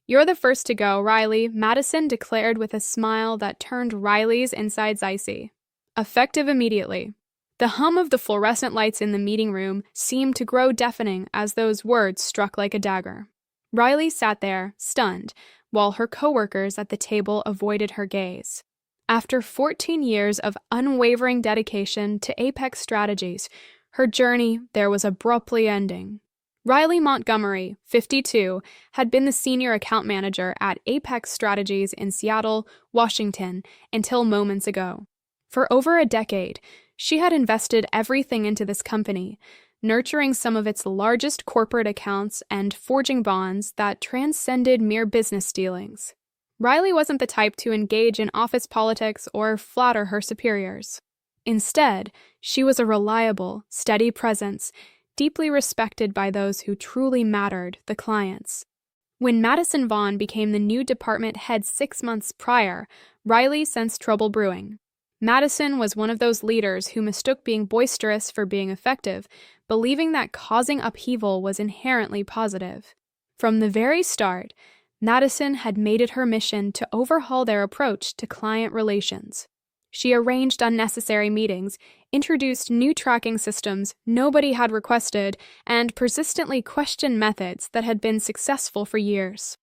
"You're the first to go, Riley," Madison declared with a smile that turned Riley's insides icy. Effective immediately. The hum of the fluorescent lights in the meeting room seemed to grow deafening as those words struck like a dagger. Riley sat there, stunned, while her coworkers at the table avoided her gaze. After 14 years of unwavering dedication to Apex Strategies, her journey there was abruptly ending. Riley Montgomery, 52, had been the senior account manager at Apex Strategies in Seattle, Washington, until moments ago. For over a decade, she had invested everything into this company, nurturing some of its largest corporate accounts and forging bonds that transcended mere business dealings. Riley wasn't the type to engage in office politics or flatter her superiors. Instead, she was a reliable, steady presence, deeply respected by those who truly mattered, the clients. When Madison Vaughn became the new department head 6 months prior, Riley sensed trouble brewing. Madison was one of those leaders who mistook being boisterous for being effective, believing that causing upheaval was inherently positive. From the very start, Madison had made it her mission to overhaul their approach to client relations. She arranged unnecessary meetings, introduced new tracking systems nobody had requested, and persistently questioned methods that had been successful for years.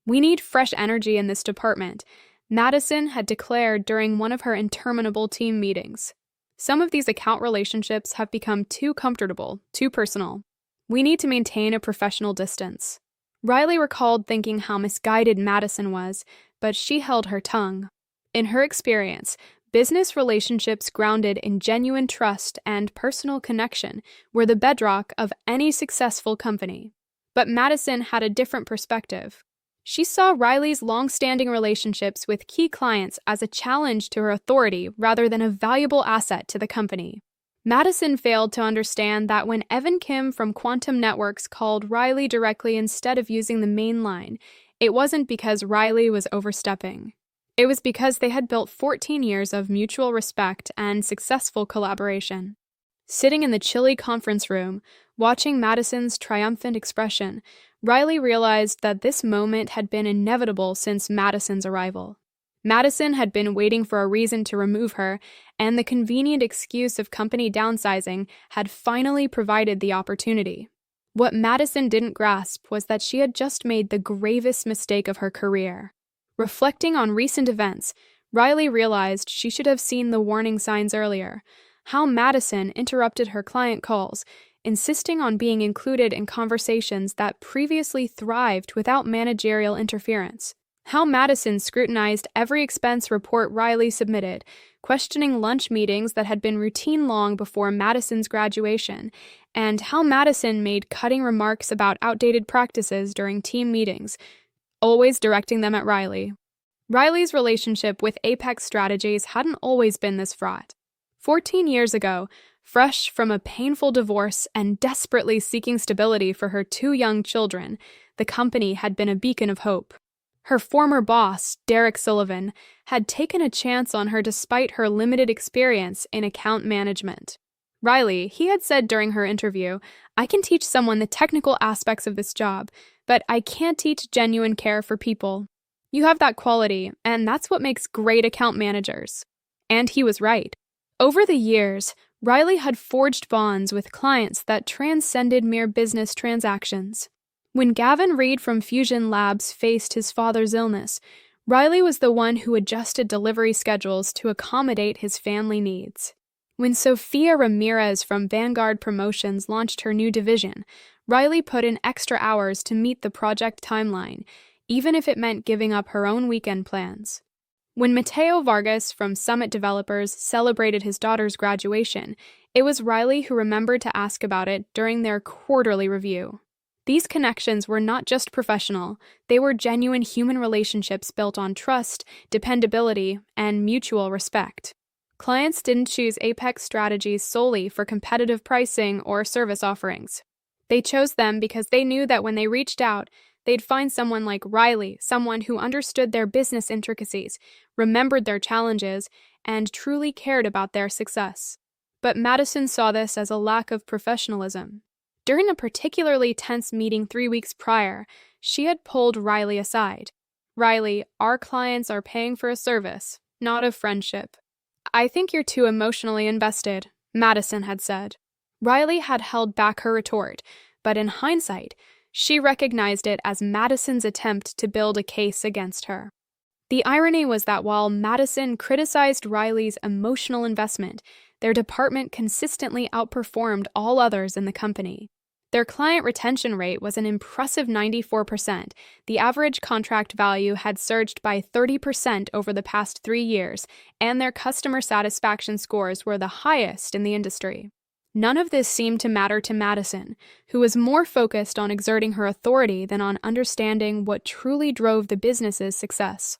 "We need fresh energy in this department," Madison had declared during one of her interminable team meetings. "Some of these account relationships have become too comfortable, too personal. We need to maintain a professional distance." Riley recalled thinking how misguided Madison was, but she held her tongue. In her experience, business relationships grounded in genuine trust and personal connection were the bedrock of any successful company. But Madison had a different perspective. She saw Riley's long-standing relationships with key clients as a challenge to her authority rather than a valuable asset to the company. Madison failed to understand that when Evan Kim from Quantum Networks called Riley directly instead of using the main line, it wasn't because Riley was overstepping. It was because they had built 14 years of mutual respect and successful collaboration. Sitting in the chilly conference room, watching Madison's triumphant expression, Riley realized that this moment had been inevitable since Madison's arrival. Madison had been waiting for a reason to remove her, and the convenient excuse of company downsizing had finally provided the opportunity. What Madison didn't grasp was that she had just made the gravest mistake of her career. Reflecting on recent events, Riley realized she should have seen the warning signs earlier. How Madison interrupted her client calls, insisting on being included in conversations that previously thrived without managerial interference. How Madison scrutinized every expense report Riley submitted, questioning lunch meetings that had been routine long before Madison's graduation, and how Madison made cutting remarks about outdated practices during team meetings, always directing them at Riley. Riley's relationship with Apex Strategies hadn't always been this fraught. 14 years ago, fresh from a painful divorce and desperately seeking stability for her 2 young children, the company had been a beacon of hope. Her former boss, Derek Sullivan, had taken a chance on her despite her limited experience in account management. Riley, he had said during her interview, "I can teach someone the technical aspects of this job, but I can't teach genuine care for people. You have that quality, and that's what makes great account managers." And he was right. Over the years, Riley had forged bonds with clients that transcended mere business transactions. When Gavin Reed from Fusion Labs faced his father's illness, Riley was the one who adjusted delivery schedules to accommodate his family needs. When Sophia Ramirez from Vanguard Promotions launched her new division, Riley put in extra hours to meet the project timeline, even if it meant giving up her own weekend plans. When Mateo Vargas from Summit Developers celebrated his daughter's graduation, it was Riley who remembered to ask about it during their quarterly review. These connections were not just professional, they were genuine human relationships built on trust, dependability, and mutual respect. Clients didn't choose Apex Strategies solely for competitive pricing or service offerings. They chose them because they knew that when they reached out, they'd find someone like Riley, someone who understood their business intricacies, remembered their challenges, and truly cared about their success. But Madison saw this as a lack of professionalism. During a particularly tense meeting 3 weeks prior, she had pulled Riley aside. "Riley, our clients are paying for a service, not a friendship. I think you're too emotionally invested," Madison had said. Riley had held back her retort, but in hindsight, she recognized it as Madison's attempt to build a case against her. The irony was that while Madison criticized Riley's emotional investment, their department consistently outperformed all others in the company. Their client retention rate was an impressive 94%. The average contract value had surged by 30% over the past 3 years, and their customer satisfaction scores were the highest in the industry. None of this seemed to matter to Madison, who was more focused on exerting her authority than on understanding what truly drove the business's success.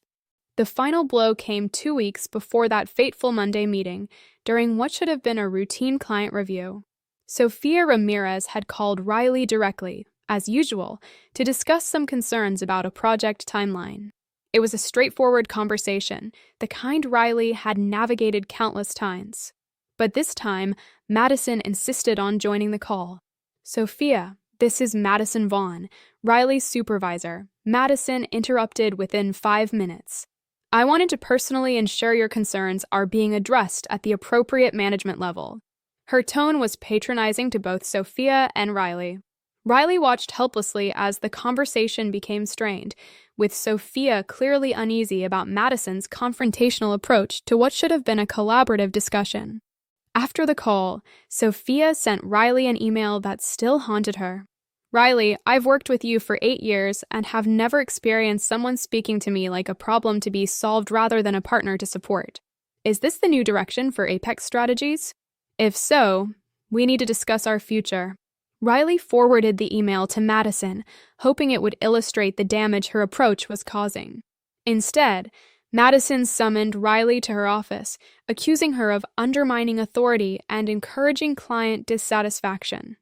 The final blow came 2 weeks before that fateful Monday meeting, during what should have been a routine client review. Sophia Ramirez had called Riley directly, as usual, to discuss some concerns about a project timeline. It was a straightforward conversation, the kind Riley had navigated countless times. But this time, Madison insisted on joining the call. "Sophia, this is Madison Vaughn, Riley's supervisor." Madison interrupted within 5 minutes. "I wanted to personally ensure your concerns are being addressed at the appropriate management level." Her tone was patronizing to both Sophia and Riley. Riley watched helplessly as the conversation became strained, with Sophia clearly uneasy about Madison's confrontational approach to what should have been a collaborative discussion. After the call, Sophia sent Riley an email that still haunted her. "Riley, I've worked with you for 8 years and have never experienced someone speaking to me like a problem to be solved rather than a partner to support. Is this the new direction for Apex Strategies? If so, we need to discuss our future." Riley forwarded the email to Madison, hoping it would illustrate the damage her approach was causing. Instead, Madison summoned Riley to her office, accusing her of undermining authority and encouraging client dissatisfaction.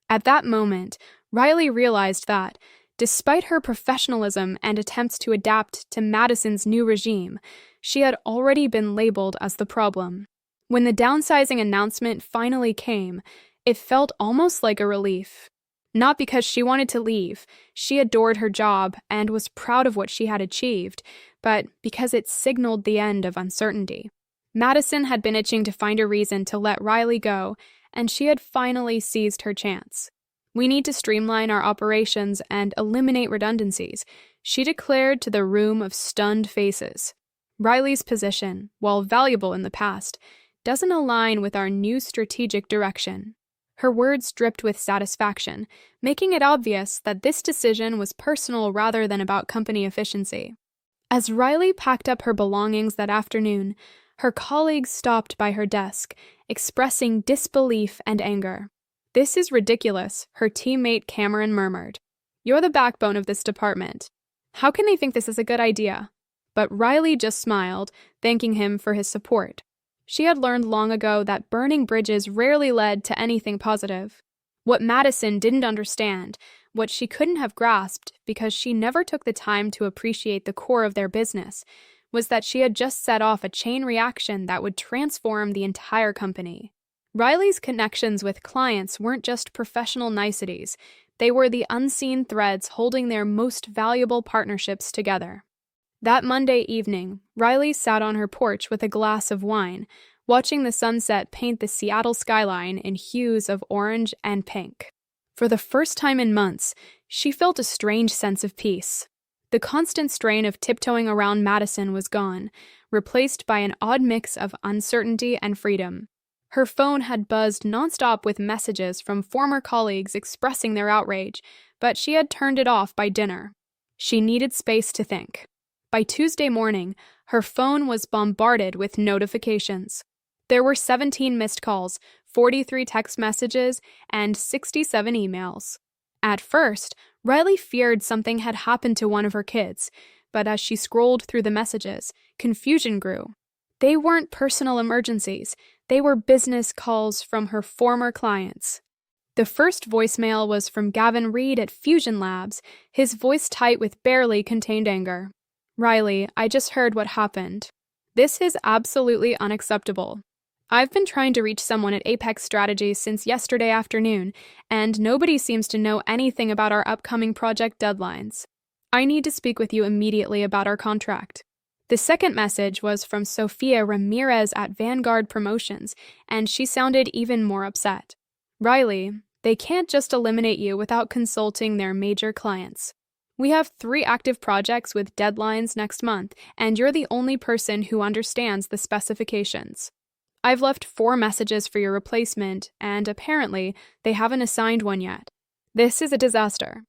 At that moment, Riley realized that, despite her professionalism and attempts to adapt to Madison's new regime, she had already been labeled as the problem. When the downsizing announcement finally came, it felt almost like a relief. Not because she wanted to leave, she adored her job and was proud of what she had achieved, but because it signaled the end of uncertainty. Madison had been itching to find a reason to let Riley go, and she had finally seized her chance. "We need to streamline our operations and eliminate redundancies," she declared to the room of stunned faces. "Riley's position, while valuable in the past, doesn't align with our new strategic direction." Her words dripped with satisfaction, making it obvious that this decision was personal rather than about company efficiency. As Riley packed up her belongings that afternoon, her colleagues stopped by her desk, expressing disbelief and anger. "This is ridiculous," her teammate Cameron murmured. "You're the backbone of this department. How can they think this is a good idea?" But Riley just smiled, thanking him for his support. She had learned long ago that burning bridges rarely led to anything positive. What Madison didn't understand, what she couldn't have grasped because she never took the time to appreciate the core of their business, was that she had just set off a chain reaction that would transform the entire company. Riley's connections with clients weren't just professional niceties, they were the unseen threads holding their most valuable partnerships together. That Monday evening, Riley sat on her porch with a glass of wine, watching the sunset paint the Seattle skyline in hues of orange and pink. For the first time in months, she felt a strange sense of peace. The constant strain of tiptoeing around Madison was gone, replaced by an odd mix of uncertainty and freedom. Her phone had buzzed nonstop with messages from former colleagues expressing their outrage, but she had turned it off by dinner. She needed space to think. By Tuesday morning, her phone was bombarded with notifications. There were 17 missed calls, 43 text messages, and 67 emails. At first, Riley feared something had happened to one of her kids, but as she scrolled through the messages, confusion grew. They weren't personal emergencies, they were business calls from her former clients. The first voicemail was from Gavin Reed at Fusion Labs, his voice tight with barely contained anger. "Riley, I just heard what happened. This is absolutely unacceptable. I've been trying to reach someone at Apex Strategies since yesterday afternoon, and nobody seems to know anything about our upcoming project deadlines. I need to speak with you immediately about our contract. The second message was from Sophia Ramirez at Vanguard Promotions, and she sounded even more upset. Riley, they can't just eliminate you without consulting their major clients. We have 3 active projects with deadlines next month, and you're the only person who understands the specifications. I've left 4 messages for your replacement, and apparently, they haven't assigned one yet. This is a disaster.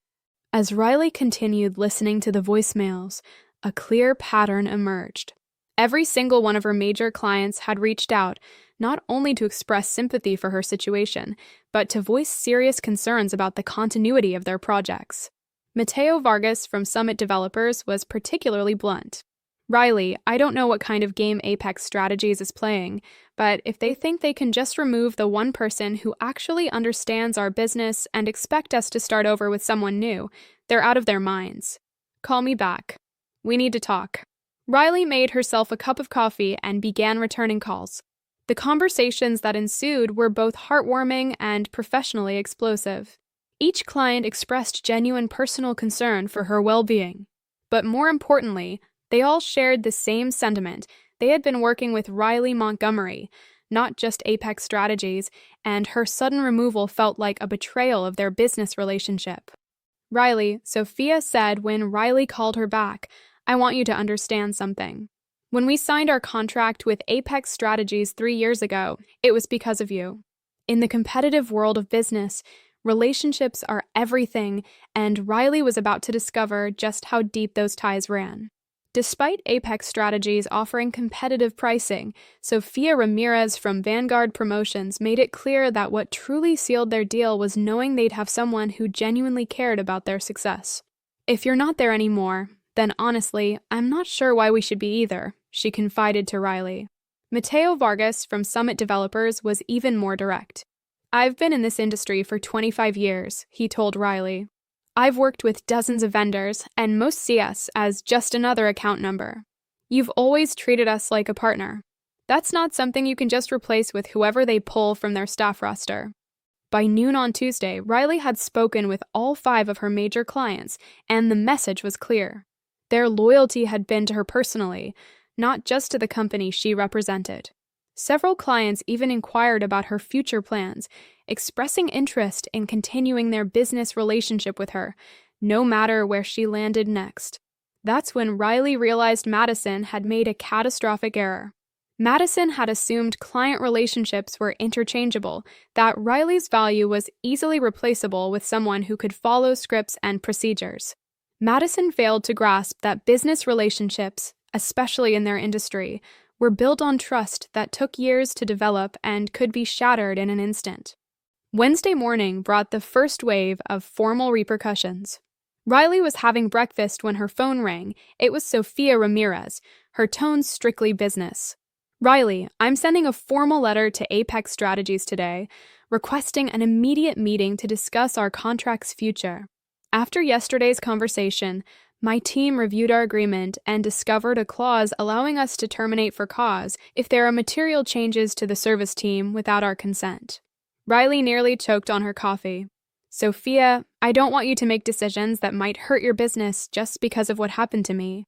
As Riley continued listening to the voicemails, a clear pattern emerged. Every single one of her major clients had reached out, not only to express sympathy for her situation, but to voice serious concerns about the continuity of their projects. Mateo Vargas from Summit Developers was particularly blunt. Riley, I don't know what kind of game Apex Strategies is playing, but if they think they can just remove the one person who actually understands our business and expect us to start over with someone new, they're out of their minds. Call me back. We need to talk. Riley made herself a cup of coffee and began returning calls. The conversations that ensued were both heartwarming and professionally explosive. Each client expressed genuine personal concern for her well-being. But more importantly, they all shared the same sentiment. They had been working with Riley Montgomery, not just Apex Strategies, and her sudden removal felt like a betrayal of their business relationship. Riley, Sophia said when Riley called her back, I want you to understand something. When we signed our contract with Apex Strategies 3 years ago, it was because of you. In the competitive world of business, relationships are everything, and Riley was about to discover just how deep those ties ran. Despite Apex Strategies offering competitive pricing, Sophia Ramirez from Vanguard Promotions made it clear that what truly sealed their deal was knowing they'd have someone who genuinely cared about their success. If you're not there anymore, then honestly, I'm not sure why we should be either, she confided to Riley. Mateo Vargas from Summit Developers was even more direct. I've been in this industry for 25 years, he told Riley. I've worked with dozens of vendors, and most see us as just another account number. You've always treated us like a partner. That's not something you can just replace with whoever they pull from their staff roster. By noon on Tuesday, Riley had spoken with all 5 of her major clients, and the message was clear. Their loyalty had been to her personally, not just to the company she represented. Several clients even inquired about her future plans, expressing interest in continuing their business relationship with her, no matter where she landed next. That's when Riley realized Madison had made a catastrophic error. Madison had assumed client relationships were interchangeable, that Riley's value was easily replaceable with someone who could follow scripts and procedures. Madison failed to grasp that business relationships, especially in their industry, were built on trust that took years to develop and could be shattered in an instant. Wednesday morning brought the first wave of formal repercussions. Riley was having breakfast when her phone rang. It was Sophia Ramirez, her tone strictly business. Riley, I'm sending a formal letter to Apex Strategies today, requesting an immediate meeting to discuss our contract's future. After yesterday's conversation, my team reviewed our agreement and discovered a clause allowing us to terminate for cause if there are material changes to the service team without our consent. Riley nearly choked on her coffee. Sophia, I don't want you to make decisions that might hurt your business just because of what happened to me.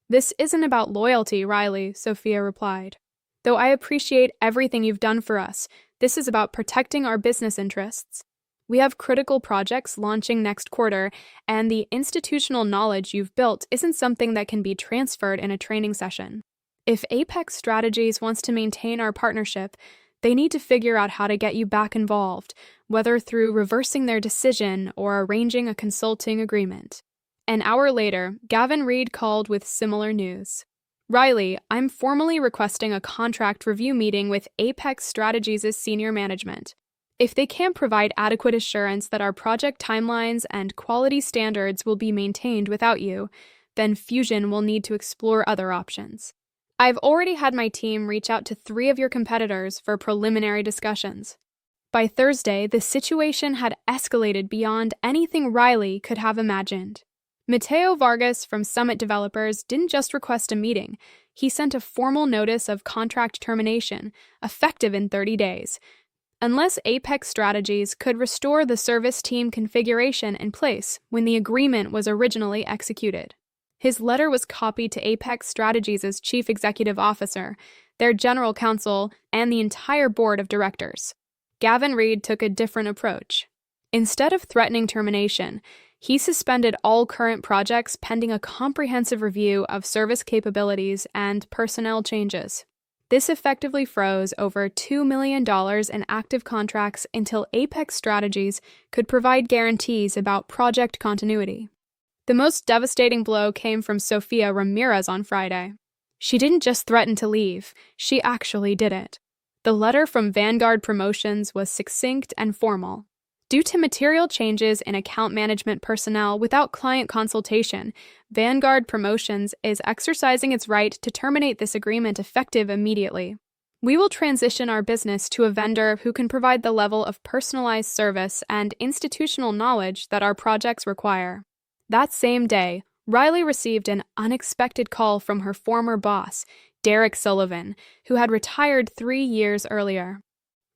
This isn't about loyalty, Riley, Sophia replied. Though I appreciate everything you've done for us, this is about protecting our business interests. We have critical projects launching next quarter, and the institutional knowledge you've built isn't something that can be transferred in a training session. If Apex Strategies wants to maintain our partnership, they need to figure out how to get you back involved, whether through reversing their decision or arranging a consulting agreement. An hour later, Gavin Reed called with similar news. Riley, I'm formally requesting a contract review meeting with Apex Strategies' senior management. If they can't provide adequate assurance that our project timelines and quality standards will be maintained without you, then Fusion will need to explore other options. I've already had my team reach out to 3 of your competitors for preliminary discussions. By Thursday, the situation had escalated beyond anything Riley could have imagined. Mateo Vargas from Summit Developers didn't just request a meeting, he sent a formal notice of contract termination, effective in 30 days, unless Apex Strategies could restore the service team configuration in place when the agreement was originally executed. His letter was copied to Apex Strategies' chief executive officer, their general counsel, and the entire board of directors. Gavin Reed took a different approach. Instead of threatening termination, he suspended all current projects pending a comprehensive review of service capabilities and personnel changes. This effectively froze over $2 million in active contracts until Apex Strategies could provide guarantees about project continuity. The most devastating blow came from Sofia Ramirez on Friday. She didn't just threaten to leave, she actually did it. The letter from Vanguard Promotions was succinct and formal. Due to material changes in account management personnel without client consultation, Vanguard Promotions is exercising its right to terminate this agreement effective immediately. We will transition our business to a vendor who can provide the level of personalized service and institutional knowledge that our projects require. That same day, Riley received an unexpected call from her former boss, Derek Sullivan, who had retired 3 years earlier.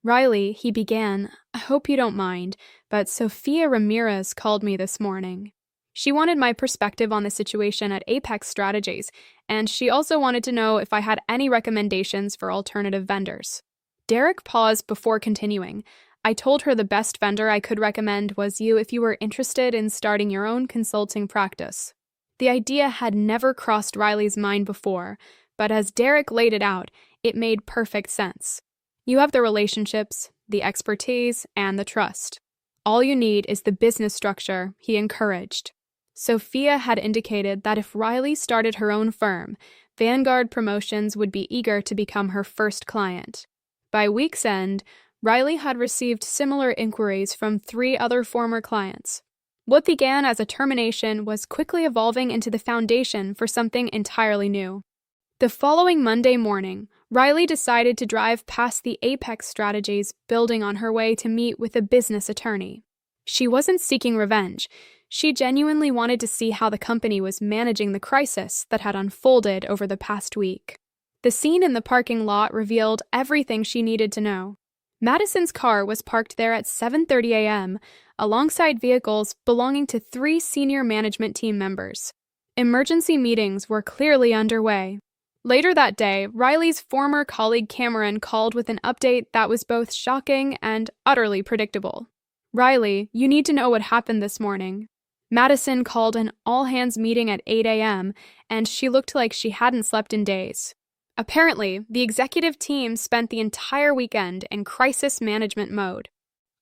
"Riley," he began, "I hope you don't mind, but Sofia Ramirez called me this morning. She wanted my perspective on the situation at Apex Strategies, and she also wanted to know if I had any recommendations for alternative vendors." Derek paused before continuing. "I told her the best vendor I could recommend was you if you were interested in starting your own consulting practice." The idea had never crossed Riley's mind before, but as Derek laid it out, it made perfect sense. You have the relationships, the expertise, and the trust. All you need is the business structure, he encouraged. Sofia had indicated that if Riley started her own firm, Vanguard Promotions would be eager to become her first client. By week's end, Riley had received similar inquiries from 3 other former clients. What began as a termination was quickly evolving into the foundation for something entirely new. The following Monday morning, Riley decided to drive past the Apex Strategies building on her way to meet with a business attorney. She wasn't seeking revenge. She genuinely wanted to see how the company was managing the crisis that had unfolded over the past week. The scene in the parking lot revealed everything she needed to know. Madison's car was parked there at 7:30 a.m., alongside vehicles belonging to 3 senior management team members. Emergency meetings were clearly underway. Later that day, Riley's former colleague Cameron called with an update that was both shocking and utterly predictable. "Riley, you need to know what happened this morning." Madison called an all-hands meeting at 8 a.m., and she looked like she hadn't slept in days. Apparently, the executive team spent the entire weekend in crisis management mode.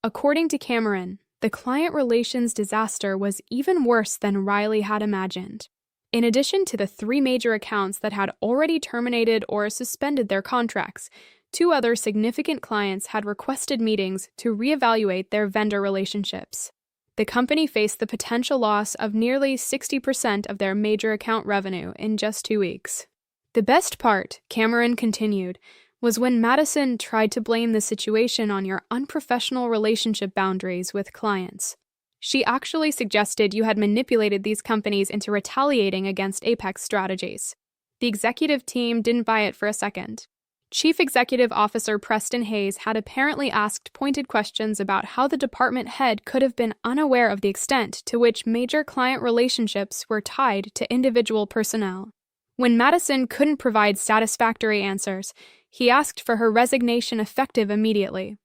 According to Cameron, the client relations disaster was even worse than Riley had imagined. In addition to the 3 major accounts that had already terminated or suspended their contracts, 2 other significant clients had requested meetings to reevaluate their vendor relationships. The company faced the potential loss of nearly 60% of their major account revenue in just 2 weeks. The best part, Cameron continued, was when Madison tried to blame the situation on your unprofessional relationship boundaries with clients. She actually suggested you had manipulated these companies into retaliating against Apex Strategies. The executive team didn't buy it for a second. Chief Executive Officer Preston Hayes had apparently asked pointed questions about how the department head could have been unaware of the extent to which major client relationships were tied to individual personnel. When Madison couldn't provide satisfactory answers, he asked for her resignation effective immediately.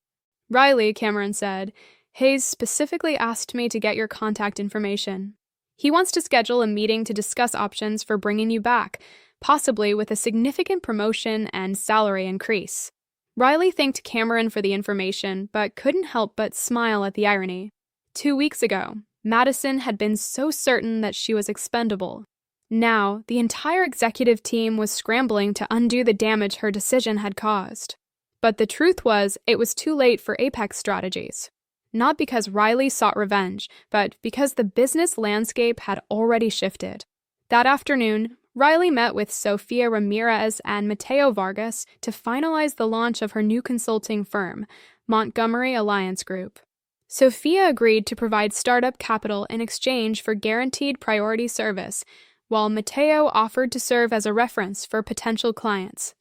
"Riley," Cameron said, "Hayes specifically asked me to get your contact information. He wants to schedule a meeting to discuss options for bringing you back, possibly with a significant promotion and salary increase." Riley thanked Cameron for the information, but couldn't help but smile at the irony. 2 weeks ago, Madison had been so certain that she was expendable. Now, the entire executive team was scrambling to undo the damage her decision had caused. But the truth was, it was too late for Apex Strategies. Not because Riley sought revenge, but because the business landscape had already shifted. That afternoon, Riley met with Sofia Ramirez and Mateo Vargas to finalize the launch of her new consulting firm, Montgomery Alliance Group. Sofia agreed to provide startup capital in exchange for guaranteed priority service, while Mateo offered to serve as a reference for potential clients.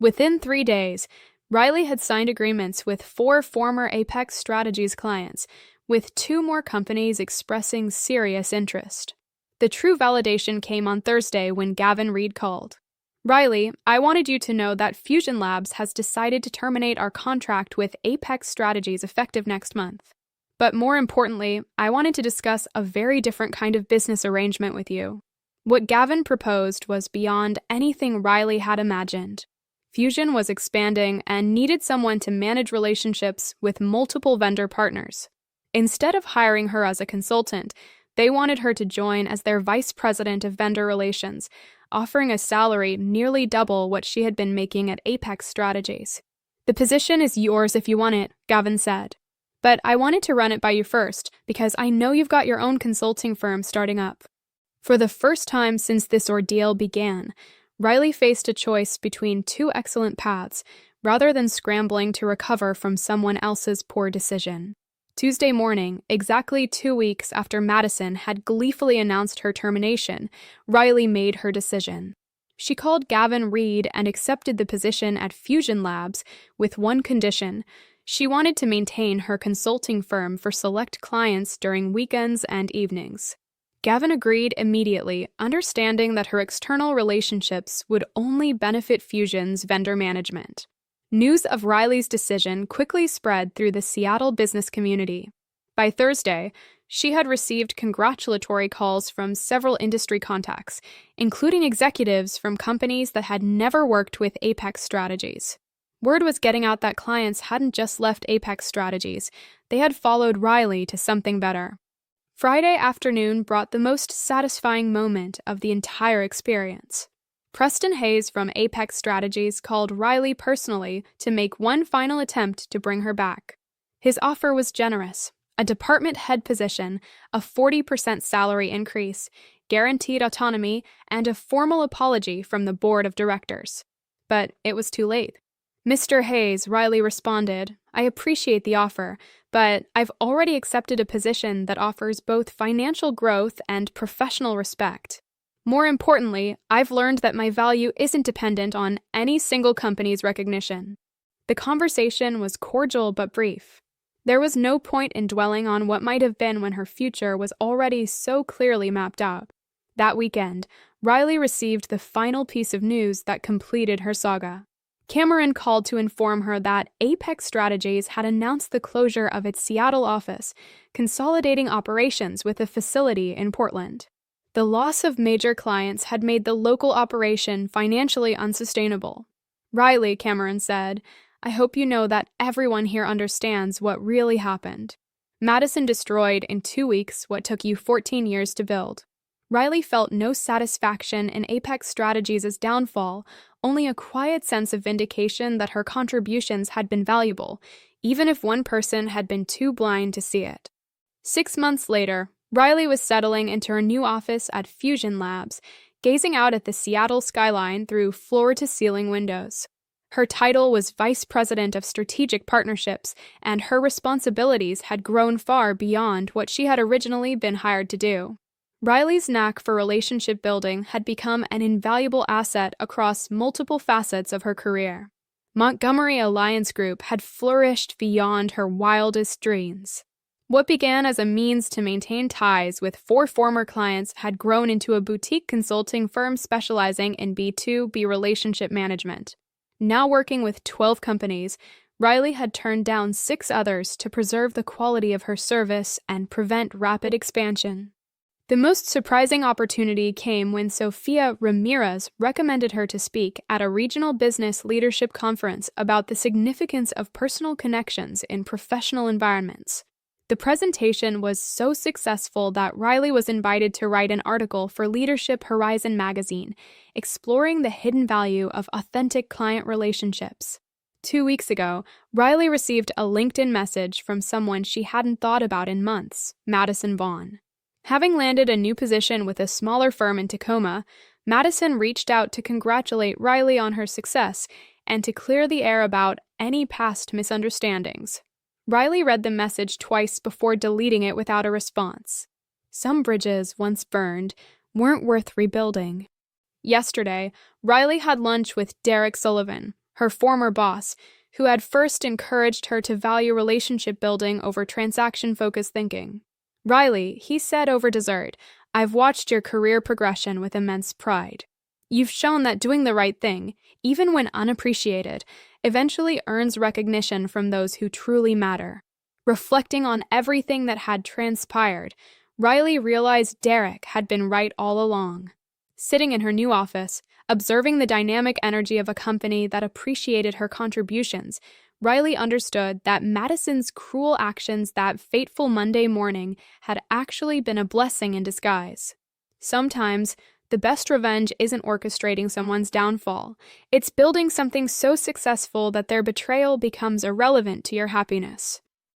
Within 3 days, Riley had signed agreements with 4 former Apex Strategies clients, with 2 more companies expressing serious interest. The true validation came on Thursday when Gavin Reed called. "Riley, I wanted you to know that Fusion Labs has decided to terminate our contract with Apex Strategies effective next month. But more importantly, I wanted to discuss a very different kind of business arrangement with you." What Gavin proposed was beyond anything Riley had imagined. Fusion was expanding and needed someone to manage relationships with multiple vendor partners. Instead of hiring her as a consultant, they wanted her to join as their vice president of vendor relations, offering a salary nearly double what she had been making at Apex Strategies. "The position is yours if you want it," Gavin said. "But I wanted to run it by you first, because I know you've got your own consulting firm starting up." For the first time since this ordeal began, Riley faced a choice between 2 excellent paths, rather than scrambling to recover from someone else's poor decision. Tuesday morning, exactly 2 weeks after Madison had gleefully announced her termination, Riley made her decision. She called Gavin Reed and accepted the position at Fusion Labs with one condition. She wanted to maintain her consulting firm for select clients during weekends and evenings. Gavin agreed immediately, understanding that her external relationships would only benefit Fusion's vendor management. News of Riley's decision quickly spread through the Seattle business community. By Thursday, she had received congratulatory calls from several industry contacts, including executives from companies that had never worked with Apex Strategies. Word was getting out that clients hadn't just left Apex Strategies, they had followed Riley to something better. Friday afternoon brought the most satisfying moment of the entire experience. Preston Hayes from Apex Strategies called Riley personally to make one final attempt to bring her back. His offer was generous: a department head position, a 40% salary increase, guaranteed autonomy, and a formal apology from the board of directors. But it was too late. "Mr. Hayes," Riley responded, "I appreciate the offer, but I've already accepted a position that offers both financial growth and professional respect. More importantly, I've learned that my value isn't dependent on any single company's recognition." The conversation was cordial but brief. There was no point in dwelling on what might have been when her future was already so clearly mapped out. That weekend, Riley received the final piece of news that completed her saga. Cameron called to inform her that Apex Strategies had announced the closure of its Seattle office, consolidating operations with a facility in Portland. The loss of major clients had made the local operation financially unsustainable. "Riley," Cameron said, "I hope you know that everyone here understands what really happened. Madison destroyed in 2 weeks what took you 14 years to build." Riley felt no satisfaction in Apex Strategies' downfall, only a quiet sense of vindication that her contributions had been valuable, even if one person had been too blind to see it. 6 months later, Riley was settling into her new office at Fusion Labs, gazing out at the Seattle skyline through floor-to-ceiling windows. Her title was Vice President of Strategic Partnerships, and her responsibilities had grown far beyond what she had originally been hired to do. Riley's knack for relationship building had become an invaluable asset across multiple facets of her career. Montgomery Alliance Group had flourished beyond her wildest dreams. What began as a means to maintain ties with 4 former clients had grown into a boutique consulting firm specializing in B2B relationship management. Now working with 12 companies, Riley had turned down 6 others to preserve the quality of her service and prevent rapid expansion. The most surprising opportunity came when Sofia Ramirez recommended her to speak at a regional business leadership conference about the significance of personal connections in professional environments. The presentation was so successful that Riley was invited to write an article for Leadership Horizon magazine, exploring the hidden value of authentic client relationships. 2 weeks ago, Riley received a LinkedIn message from someone she hadn't thought about in months, Madison Vaughn. Having landed a new position with a smaller firm in Tacoma, Madison reached out to congratulate Riley on her success and to clear the air about any past misunderstandings. Riley read the message twice before deleting it without a response. Some bridges, once burned, weren't worth rebuilding. Yesterday, Riley had lunch with Derek Sullivan, her former boss, who had first encouraged her to value relationship building over transaction-focused thinking. Riley, he said over dessert, "I've watched your career progression with immense pride. You've shown that doing the right thing, even when unappreciated, eventually earns recognition from those who truly matter." Reflecting on everything that had transpired, Riley realized Derek had been right all along. Sitting in her new office, observing the dynamic energy of a company that appreciated her contributions, Riley understood that Madison's cruel actions that fateful Monday morning had actually been a blessing in disguise. Sometimes, the best revenge isn't orchestrating someone's downfall. It's building something so successful that their betrayal becomes irrelevant to your happiness.